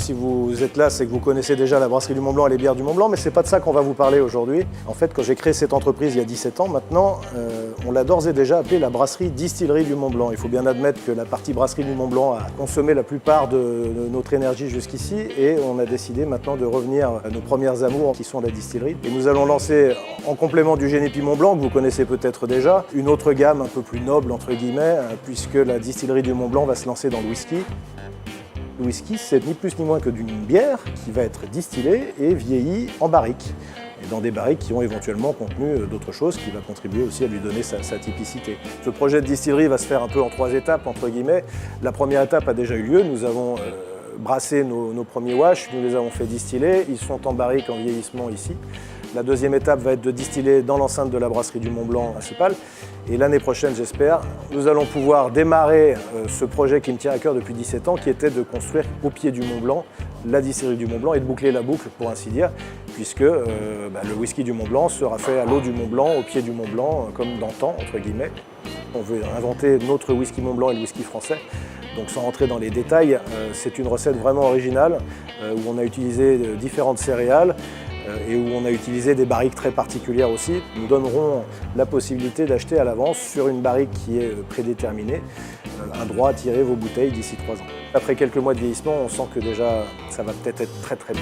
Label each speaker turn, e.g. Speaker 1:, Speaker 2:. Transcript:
Speaker 1: si vous êtes là, c'est que vous connaissez déjà la brasserie du Mont Blanc et les bières du Mont Blanc, mais c'est pas de ça qu'on va vous parler aujourd'hui. En fait, quand j'ai créé cette entreprise il y a 17 ans maintenant, on l'a d'ores et déjà appelée la brasserie distillerie du Mont Blanc. Il faut bien admettre que la partie brasserie du Mont Blanc a consommé la plupart de notre énergie jusqu'ici et on a décidé maintenant de revenir à nos premières amours qui sont la distillerie. Et nous allons lancer, en complément du Génépi Mont Blanc, que vous connaissez peut-être déjà, une autre gamme un peu plus noble, entre guillemets, puisque la distillerie du Mont Blanc va se lancer dans le whisky. Le whisky, c'est ni plus ni moins que d'une bière qui va être distillée et vieillie en barrique. Et dans des barriques qui ont éventuellement contenu d'autres choses qui va contribuer aussi à lui donner sa typicité. Ce projet de distillerie va se faire un peu en 3 étapes, entre guillemets. La première étape a déjà eu lieu. Nous avons brassé nos premiers wash, nous les avons fait distiller. Ils sont en barrique en vieillissement ici. La deuxième étape va être de distiller dans l'enceinte de la brasserie du Mont Blanc principale. Et l'année prochaine, j'espère, nous allons pouvoir démarrer ce projet qui me tient à cœur depuis 17 ans, qui était de construire au pied du Mont Blanc la distillerie du Mont Blanc et de boucler la boucle, pour ainsi dire, puisque le whisky du Mont Blanc sera fait à l'eau du Mont Blanc, au pied du Mont Blanc, comme d'antan, entre guillemets. On veut inventer notre whisky Mont Blanc et le whisky français. Donc sans rentrer dans les détails, c'est une recette vraiment originale, où on a utilisé différentes céréales, et où on a utilisé des barriques très particulières aussi. Nous donnerons la possibilité d'acheter à l'avance sur une barrique qui est prédéterminée un droit à tirer vos bouteilles d'ici 3 ans. Après quelques mois de vieillissement, on sent que déjà ça va peut-être être très très bon.